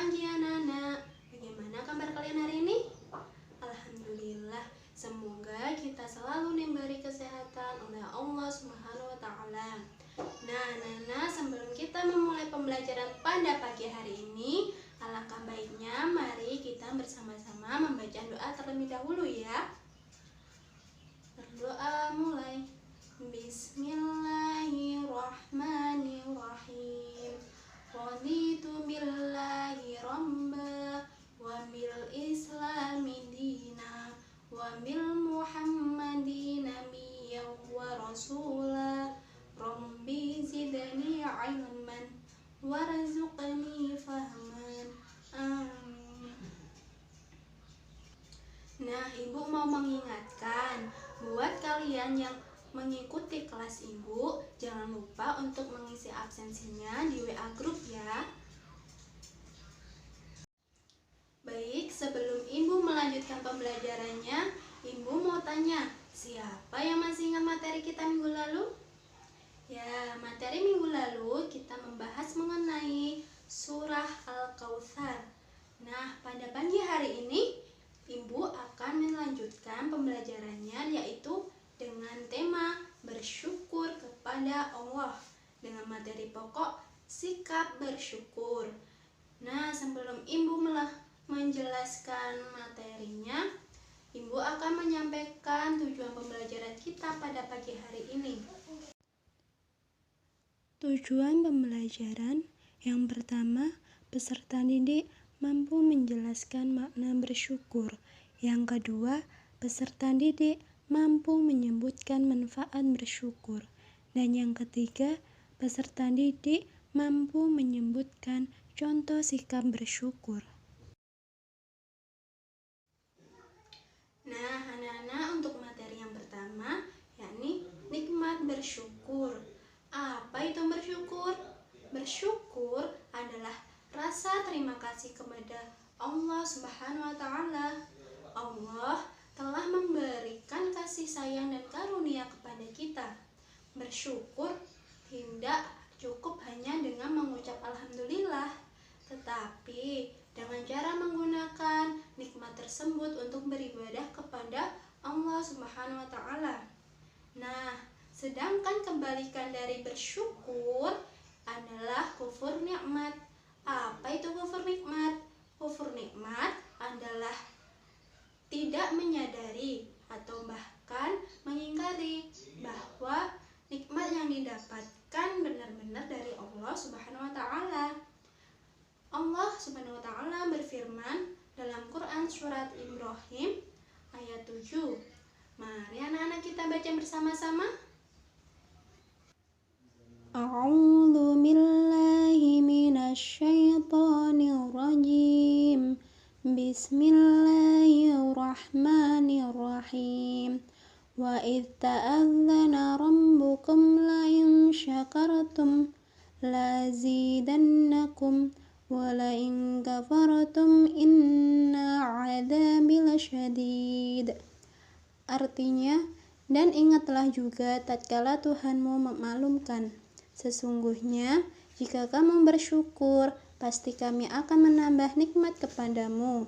pagi anak-anak. Bagaimana kabar kalian hari ini? Alhamdulillah, semoga kita selalu diberi kesehatan oleh Allah Subhanahu wa taala. Nah, anak-anak, sebelum kita memulai pembelajaran pada pagi hari ini, alangkah baiknya mari kita bersama-sama membaca doa terlebih dahulu ya. Berdoa mulai. Bismillahirrahmanirrahim. Raditu billahi rabba wa bil islami dina wa bil muhammadin nabiyyan wa rasula. Rabbi zidni ilman warzuqni fahman. Amin. Nah, Ibu mau mengingatkan buat kalian yang mengikuti kelas Ibu, jangan lupa untuk mengisi absensinya di WA grup ya. Baik, sebelum Ibu melanjutkan pembelajarannya, Ibu mau tanya, siapa yang masih ingat materi kita minggu lalu? Ya, materi minggu lalu kita membahas mengenai surah Al-Kautsar. Nah, pada pagi hari ini Ibu akan melanjutkan pembelajarannya, yaitu dengan tema bersyukur kepada Allah dengan materi pokok sikap bersyukur. Nah, sebelum Ibu menjelaskan materinya, Ibu akan menyampaikan tujuan pembelajaran kita pada pagi hari ini. Tujuan pembelajaran yang pertama, peserta didik mampu menjelaskan makna bersyukur. Yang kedua, peserta didik mampu menyebutkan manfaat bersyukur. Dan yang ketiga, peserta didik mampu menyebutkan contoh sikap bersyukur. Nah, anak-anak, untuk materi yang pertama, yakni nikmat bersyukur. Apa itu bersyukur? Bersyukur adalah rasa terima kasih kepada Allah Subhanahu wa taala. Allah telah memberikan kasih sayang dan karunia kepada kita. Bersyukur tidak cukup hanya dengan mengucap alhamdulillah, tetapi dengan cara menggunakan nikmat tersebut untuk beribadah kepada Allah Subhanahu wa taala. Nah, sedangkan kebalikan dari bersyukur adalah kufur nikmat. Apa itu kufur nikmat? Kufur nikmat adalah tidak menyadari atau bahkan mengingkari bahwa nikmat yang didapatkan benar-benar dari Allah Subhanahu wa taala. Allah Subhanahu wa taala berfirman dalam Quran surat Ibrahim ayat 7. Mari anak-anak kita baca bersama-sama. A'udzu billahi minasyaitonir rajim. Bismillahirrahmanirrahim. Wa idz ta'adzana rabbukum la in syakartum lazidannakum wa la in kafartum inna 'adzabi lasyadid. Artinya, dan ingatlah juga tatkala Tuhanmu memaklumkan, sesungguhnya jika kamu bersyukur, pasti kami akan menambah nikmat kepadamu.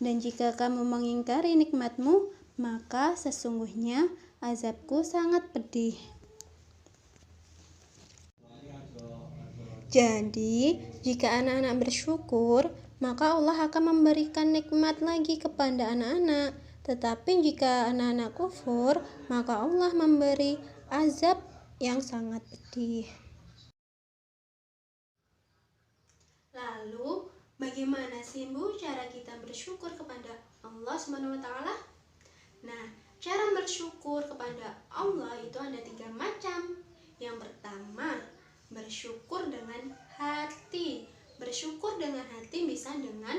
Dan jika kamu mengingkari nikmatmu, maka sesungguhnya azabku sangat pedih. Jadi, jika anak-anak bersyukur, maka Allah akan memberikan nikmat lagi kepada anak-anak. Tetapi jika anak-anak kufur, maka Allah memberi azab yang sangat pedih. Lalu, bagaimana sih Bu cara kita bersyukur kepada Allah Subhanahu wa taala? Nah, cara bersyukur kepada Allah itu ada 3 macam. Yang pertama, bersyukur dengan hati. Bersyukur dengan hati bisa dengan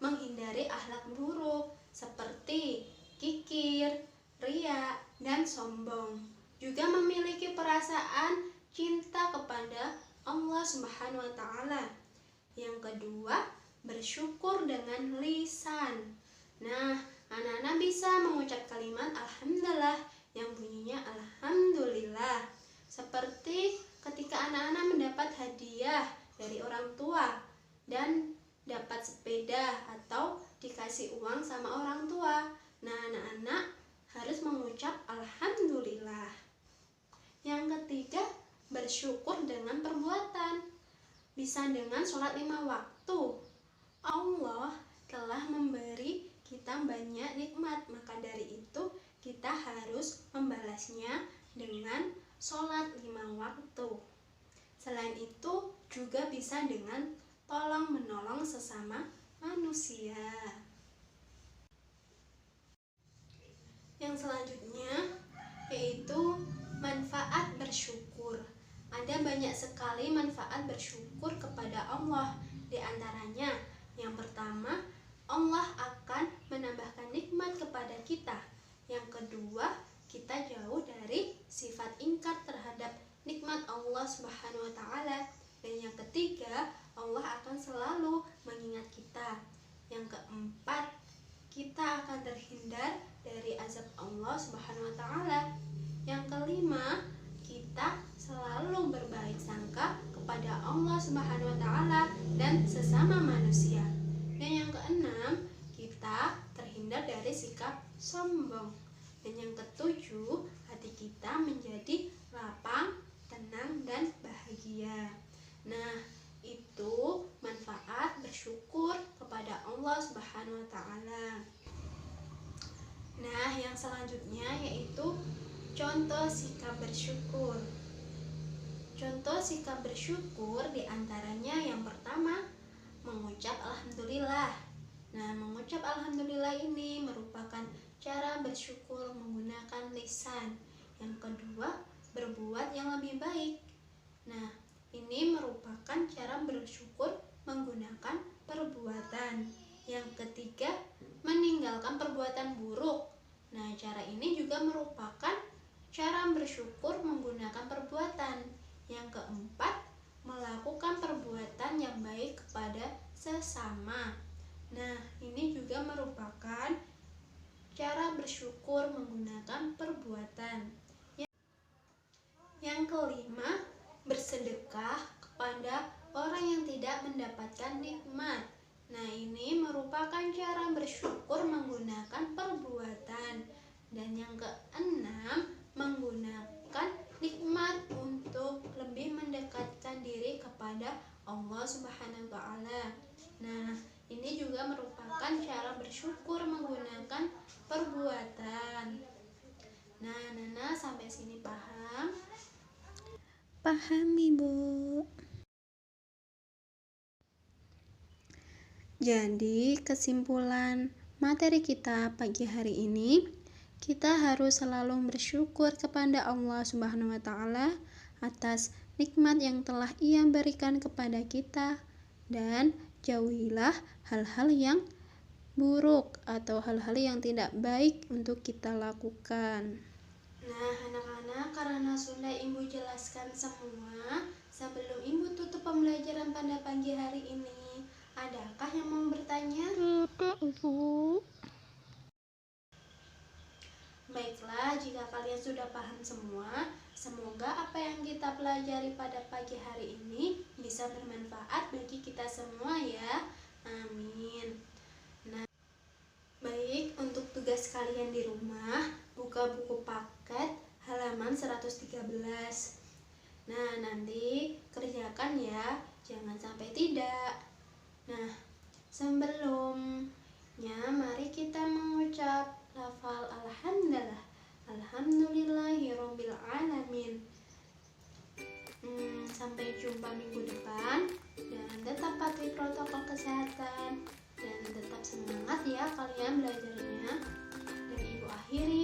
menghindari akhlak buruk seperti kikir, riya, dan sombong. Juga memiliki perasaan cinta kepada Allah Subhanahu wa taala. Yang kedua, bersyukur dengan lisan. Nah, anak-anak bisa mengucap kalimat alhamdulillah yang bunyinya alhamdulillah. Seperti ketika anak-anak mendapat hadiah dari orang tua dan dapat dikasih uang sama orang tua. Nah, anak-anak harus mengucap alhamdulillah. Yang ketiga, bersyukur dengan perbuatan. Bisa dengan sholat 5 waktu. Allah telah memberi kita banyak nikmat, maka dari itu kita harus membalasnya dengan sholat 5 waktu. Selain itu juga bisa dengan tolong menolong sesama manusia. Yang selanjutnya yaitu manfaat bersyukur. Ada banyak sekali manfaat bersyukur kepada Allah. Di antaranya, yang pertama, Allah akan menambahkan nikmat kepada kita. Yang kedua, kita jauh dari sifat ingkar terhadap nikmat Allah Subhanahu wa taala. Dan yang ketiga, Allah akan selalu mengingat kita. Yang keempat, kita akan terhindar dari azab Allah Subhanahu wa taala. Yang kelima, kita selalu berbaik sangka kepada Allah Subhanahu wa taala dan sesama manusia. Dan yang keenam, kita terhindar dari sikap sombong. Dan yang ketujuh, hati kita menjadi lapang, tenang, dan bahagia. Nah, itu manfaat bersyukur kepada Allah Subhanahu wa taala. Nah, yang selanjutnya yaitu contoh sikap bersyukur. Contoh sikap bersyukur diantaranya yang pertama, mengucap alhamdulillah. Nah, mengucap alhamdulillah ini merupakan cara bersyukur menggunakan lisan. Yang kedua, berbuat yang lebih baik. Nah, ini merupakan cara bersyukur menggunakan perbuatan. Yang ketiga, meninggalkan perbuatan buruk. Nah, cara ini juga merupakan cara bersyukur menggunakan perbuatan. Yang keempat, melakukan perbuatan yang baik kepada sesama. Nah, ini juga merupakan cara bersyukur menggunakan perbuatan. Yang kelima, bersedekah kepada orang yang tidak mendapatkan nikmat. Nah, ini merupakan cara bersyukur menggunakan perbuatan. Dan yang keenam, menggunakan nikmat untuk lebih mendekatkan diri kepada Allah Subhanahu wa taala. Nah, ini juga merupakan cara bersyukur menggunakan perbuatan. Nah, Nana sampai sini paham? Paham, Ibu. Jadi, kesimpulan materi kita pagi hari ini, kita harus selalu bersyukur kepada Allah Subhanahu wa taala atas nikmat yang telah Ia berikan kepada kita, dan jauhilah hal-hal yang buruk atau hal-hal yang tidak baik untuk kita lakukan. Nah, anak-anak, karena sudah Ibu jelaskan semua, sebelum Ibu tutup pembelajaran pada pagi hari ini, adakah yang mau bertanya? Tidak, Ibu. Baiklah, jika kalian sudah paham semua, semoga apa yang kita pelajari pada pagi hari ini bisa bermanfaat bagi kita semua ya. Amin. Nah, baik, untuk tugas kalian di rumah, buka buku paket halaman 113. Nah, nanti kerjakan ya, jangan sampai tidak. Nah, sebelumnya mari kita mengucap lafal alhamdulillah. Alhamdulillahirabbil alamin. Sampai jumpa minggu depan, dan tetap patuhi protokol kesehatan dan tetap semangat ya kalian belajarnya. Dan Ibu akhiri